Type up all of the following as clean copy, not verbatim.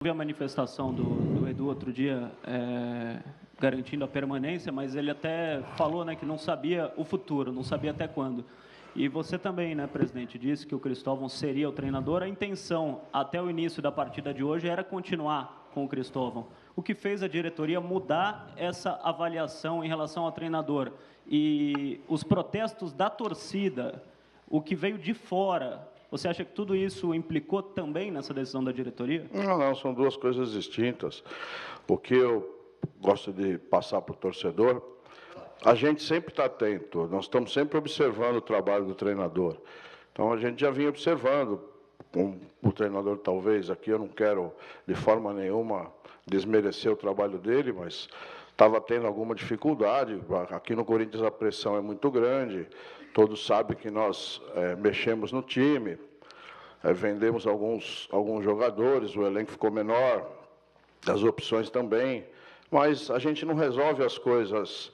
Vi a manifestação do Edu outro dia, garantindo a permanência, mas ele até falou, né, que não sabia o futuro, não sabia até quando. E você também, né, presidente, disse que o Cristóvão seria o treinador. A intenção, até o início da partida de hoje, era continuar com o Cristóvão. O que fez a diretoria mudar essa avaliação em relação ao treinador? E os protestos da torcida, o que veio de fora, você acha que tudo isso implicou também nessa decisão da diretoria? Não, não, são duas coisas distintas. O que eu gosto de passar para o torcedor, a gente sempre está atento, nós estamos sempre observando o trabalho do treinador. Então, a gente já vinha observando, o treinador talvez, aqui eu não quero de forma nenhuma desmerecer o trabalho dele, mas estava tendo alguma dificuldade. Aqui no Corinthians a pressão é muito grande, todos sabem que nós mexemos no time, vendemos alguns jogadores, o elenco ficou menor, as opções também, mas a gente não resolve as coisas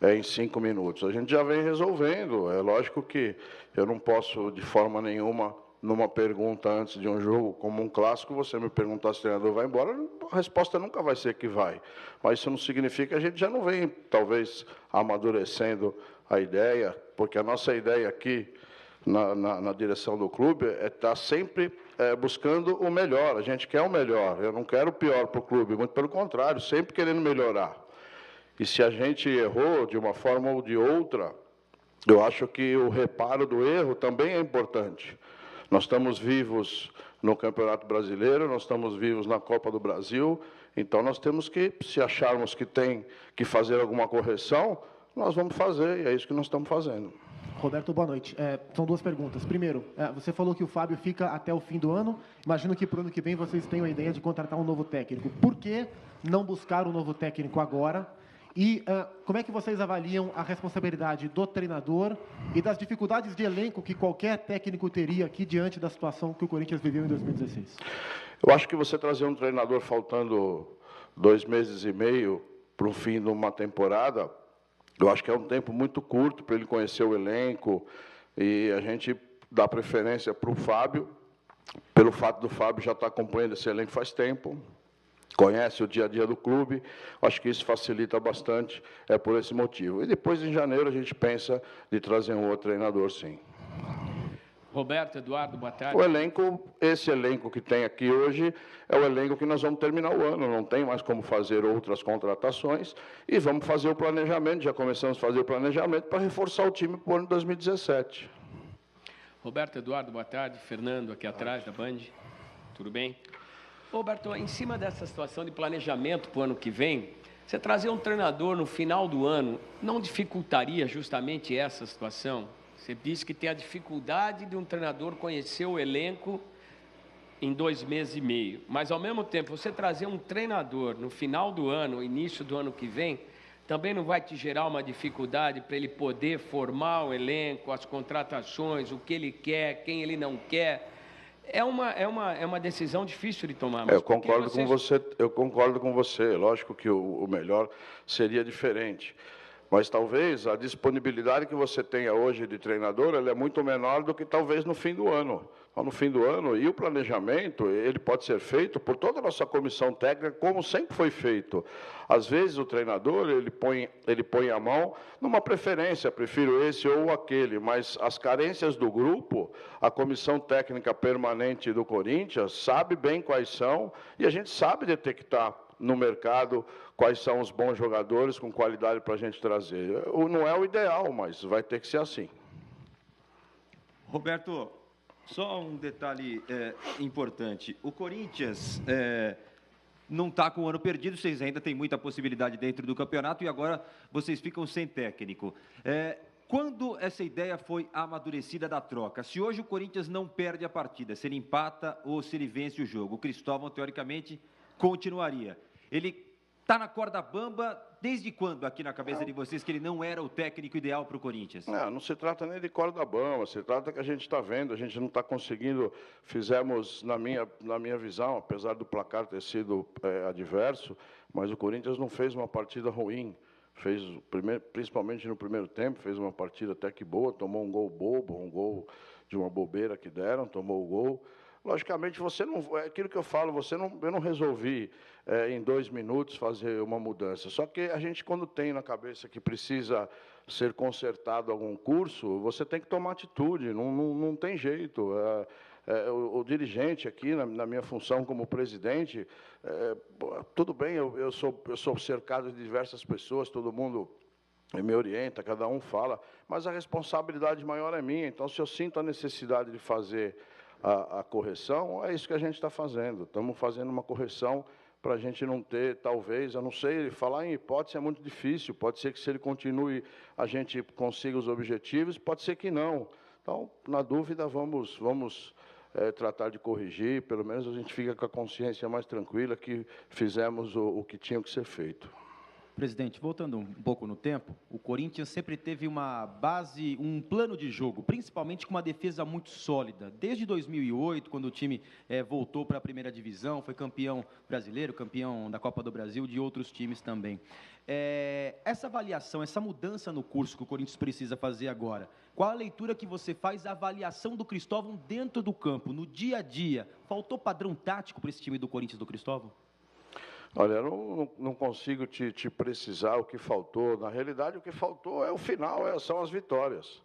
em 5 minutos. A gente já vem resolvendo. É lógico que eu não posso, de forma nenhuma, numa pergunta antes de um jogo, como um clássico, você me perguntar se o treinador vai embora, a resposta nunca vai ser que vai. Mas isso não significa que a gente já não vem, talvez, amadurecendo a ideia, porque a nossa ideia aqui, na direção do clube, é estar sempre buscando o melhor. A gente quer o melhor. Eu não quero o pior para o clube, muito pelo contrário, sempre querendo melhorar. E se a gente errou de uma forma ou de outra, eu acho que o reparo do erro também é importante. Nós estamos vivos no Campeonato Brasileiro, nós estamos vivos na Copa do Brasil, então nós temos que, se acharmos que tem que fazer alguma correção, nós vamos fazer, e é isso que nós estamos fazendo. Roberto, boa noite. São duas perguntas. Primeiro, você falou que o Fábio fica até o fim do ano. Imagino que para o ano que vem vocês tenham a ideia de contratar um novo técnico. Por que não buscar um novo técnico agora? E como é que vocês avaliam a responsabilidade do treinador e das dificuldades de elenco que qualquer técnico teria aqui diante da situação que o Corinthians viveu em 2016? Eu acho que você trazer um treinador faltando 2 meses e meio para o fim de uma temporada, eu acho que é um tempo muito curto para ele conhecer o elenco, e a gente dá preferência para o Fábio, pelo fato do Fábio já estar acompanhando esse elenco faz tempo, conhece o dia a dia do clube, acho que isso facilita bastante, por esse motivo. E depois, em janeiro, a gente pensa de trazer um outro treinador, sim. Roberto, Eduardo, boa tarde. O elenco, esse elenco que tem aqui hoje, é o elenco que nós vamos terminar o ano, não tem mais como fazer outras contratações, e vamos fazer o planejamento, já começamos a fazer o planejamento para reforçar o time para o ano de 2017. Roberto, Eduardo, boa tarde. Fernando, aqui atrás da Band. Tudo bem? Roberto, em cima dessa situação de planejamento para o ano que vem, você trazer um treinador no final do ano não dificultaria justamente essa situação? Você disse que tem a dificuldade de um treinador conhecer o elenco em 2 meses e meio, mas ao mesmo tempo você trazer um treinador no final do ano, início do ano que vem, também não vai te gerar uma dificuldade para ele poder formar o elenco, as contratações, o que ele quer, quem ele não quer? É uma decisão difícil de tomar. Mas eu concordo com você. Eu concordo com você. Lógico que o melhor seria diferente. Mas talvez a disponibilidade que você tenha hoje de treinador, ela é muito menor do que talvez no fim do ano. No fim do ano, e o planejamento, ele pode ser feito por toda a nossa comissão técnica, como sempre foi feito. Às vezes o treinador, ele põe a mão numa preferência, prefiro esse ou aquele, mas as carências do grupo, a comissão técnica permanente do Corinthians sabe bem quais são, e a gente sabe detectar no mercado quais são os bons jogadores com qualidade para a gente trazer. Não é o ideal, mas vai ter que ser assim. Roberto, só um detalhe importante. O Corinthians não está com o ano perdido, vocês ainda têm muita possibilidade dentro do campeonato e agora vocês ficam sem técnico. Quando essa ideia foi amadurecida da troca? Se hoje o Corinthians não perde a partida, se ele empata ou se ele vence o jogo, o Cristóvão, teoricamente, continuaria. Ele está na corda bamba desde quando aqui na cabeça de vocês que ele não era o técnico ideal para o Corinthians? Não se trata nem de corda bamba, se trata que a gente está vendo, a gente não está conseguindo, fizemos, na minha visão, apesar do placar ter sido adverso, mas o Corinthians não fez uma partida ruim, principalmente no primeiro tempo, fez uma partida até que boa, tomou um gol bobo, um gol de uma bobeira que deram, tomou o gol. logicamente, você não, é aquilo que eu falo, eu não resolvi em 2 minutos fazer uma mudança. Só que a gente, quando tem na cabeça que precisa ser consertado algum curso, você tem que tomar atitude, não tem jeito. O dirigente aqui, na minha função como presidente, tudo bem, eu sou cercado de diversas pessoas, todo mundo me orienta, cada um fala, mas a responsabilidade maior é minha. Então, se eu sinto a necessidade de fazer a correção, é isso que a gente está fazendo. Estamos fazendo uma correção para a gente não ter, talvez, eu não sei, falar em hipótese é muito difícil, pode ser que se ele continue, a gente consiga os objetivos, pode ser que não. Então, na dúvida, vamos tratar de corrigir, pelo menos a gente fica com a consciência mais tranquila que fizemos o que tinha que ser feito. Presidente, voltando um pouco no tempo, o Corinthians sempre teve uma base, um plano de jogo, principalmente com uma defesa muito sólida. Desde 2008, quando o time voltou para a primeira divisão, foi campeão brasileiro, campeão da Copa do Brasil, de outros times também. Essa avaliação, essa mudança no curso que o Corinthians precisa fazer agora, qual a leitura que você faz da avaliação do Cristóvão dentro do campo, no dia a dia? Faltou padrão tático para esse time do Corinthians do Cristóvão? Olha, eu não consigo te precisar o que faltou. Na realidade, o que faltou é o final, são as vitórias.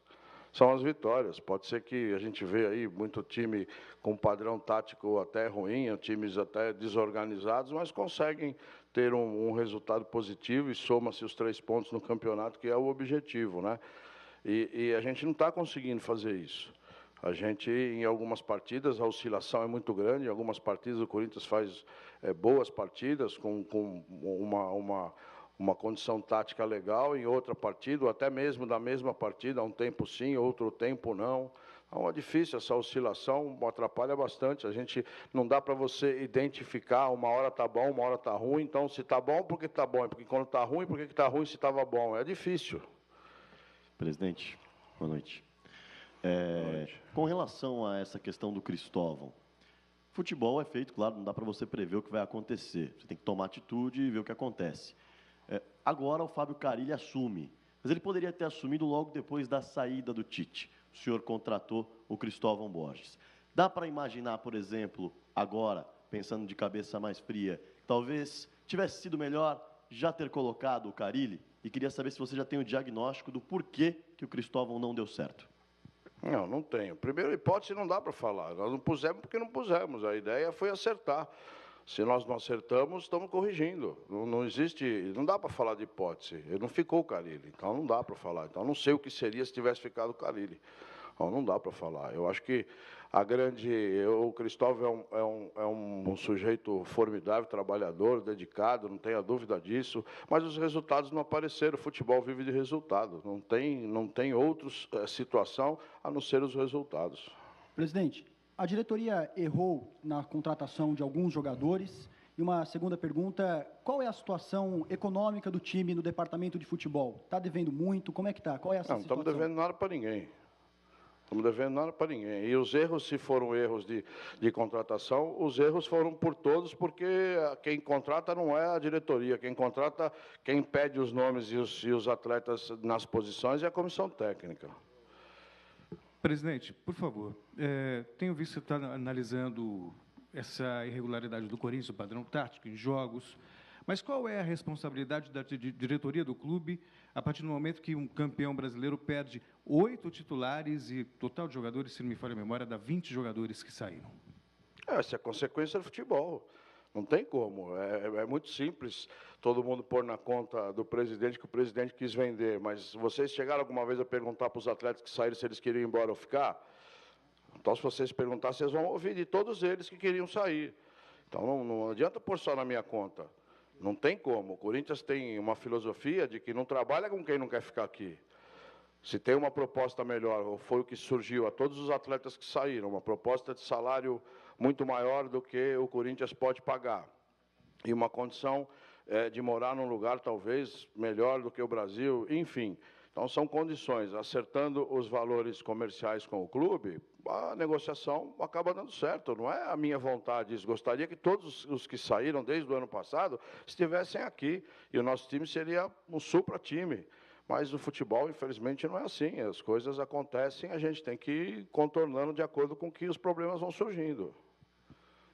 São as vitórias. Pode ser que a gente vê aí muito time com padrão tático até ruim, times até desorganizados, mas conseguem ter um resultado positivo e soma-se os 3 pontos no campeonato, que é o objetivo, né? E a gente não está conseguindo fazer isso. A gente, em algumas partidas, a oscilação é muito grande. Em algumas partidas, o Corinthians faz boas partidas, com uma condição tática legal. Em outra partida, ou até mesmo da mesma partida, um tempo sim, outro tempo não. Então, é difícil, essa oscilação atrapalha bastante. A gente não dá para você identificar, uma hora está bom, uma hora está ruim. Então, se está bom, por que está bom? Porque quando está ruim, por que está ruim se estava bom? É difícil. Presidente, boa noite. Com relação a essa questão do Cristóvão, futebol é feito, claro, não dá para você prever o que vai acontecer. Você tem que tomar atitude e ver o que acontece. Agora o Fábio Carille assume, mas ele poderia ter assumido logo depois da saída do Tite. O senhor contratou o Cristóvão Borges. Dá para imaginar, por exemplo, agora, pensando de cabeça mais fria, talvez tivesse sido melhor já ter colocado o Carille? E queria saber se você já tem o diagnóstico do porquê que o Cristóvão não deu certo. Não tenho. Primeiro, hipótese não dá para falar. Nós não pusemos porque não pusemos. A ideia foi acertar. Se nós não acertamos, estamos corrigindo. Não existe, não dá para falar de hipótese. Ele não ficou o Carille, então não dá para falar. Então, não sei o que seria se tivesse ficado o Carille. Então, não dá para falar. Eu acho que o Cristóvão é um sujeito formidável, trabalhador, dedicado, não tenha dúvida disso, mas os resultados não apareceram. O futebol vive de resultados. Não tem outra situação a não ser os resultados. Presidente, a diretoria errou na contratação de alguns jogadores. E uma segunda pergunta, qual é a situação econômica do time no departamento de futebol? Está devendo muito? Como é que está? Qual é essa situação? Não estamos devendo nada para ninguém. Estamos devendo nada para ninguém. E os erros, se foram erros de contratação, os erros foram por todos, porque quem contrata não é a diretoria. Quem contrata, quem pede os nomes e os atletas nas posições é a comissão técnica. Presidente, por favor, tenho visto que você está analisando essa irregularidade do Corinthians, o padrão tático em jogos, mas qual é a responsabilidade da diretoria do clube a partir do momento que um campeão brasileiro perde 8 titulares e total de jogadores, se não me falha a memória, dá 20 jogadores que saíram? Essa é a consequência do futebol. Não tem como. É muito simples todo mundo pôr na conta do presidente que o presidente quis vender. Mas vocês chegaram alguma vez a perguntar para os atletas que saíram se eles queriam ir embora ou ficar? Então, se vocês perguntarem, vocês vão ouvir de todos eles que queriam sair. Então, não adianta pôr só na minha conta. Não tem como. O Corinthians tem uma filosofia de que não trabalha com quem não quer ficar aqui. Se tem uma proposta melhor, ou foi o que surgiu a todos os atletas que saíram, uma proposta de salário muito maior do que o Corinthians pode pagar, e uma condição de morar num lugar talvez melhor do que o Brasil, enfim. Então, são condições. Acertando os valores comerciais com o clube, a negociação acaba dando certo. Não é a minha vontade isso. Gostaria que todos os que saíram desde o ano passado estivessem aqui, e o nosso time seria um supra-time. Mas no futebol, infelizmente, não é assim. As coisas acontecem, a gente tem que ir contornando de acordo com que os problemas vão surgindo.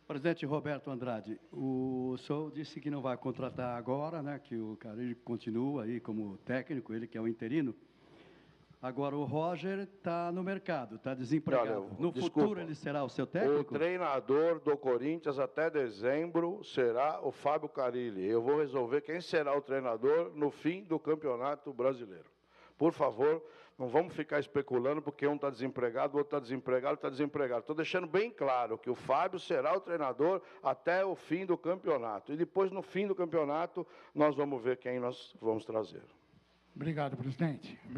Presidente Roberto Andrade, o senhor disse que não vai contratar agora, né, que o Carille continua aí como técnico, ele que é o interino. Agora, o Roger está no mercado, está desempregado. Olha, no desculpa, futuro, ele será o seu técnico? O treinador do Corinthians até dezembro será o Fábio Carille. Eu vou resolver quem será o treinador no fim do Campeonato Brasileiro. Por favor, não vamos ficar especulando porque um está desempregado, o outro está desempregado. Estou deixando bem claro que o Fábio será o treinador até o fim do campeonato. E depois, no fim do campeonato, nós vamos ver quem nós vamos trazer. Obrigado, presidente.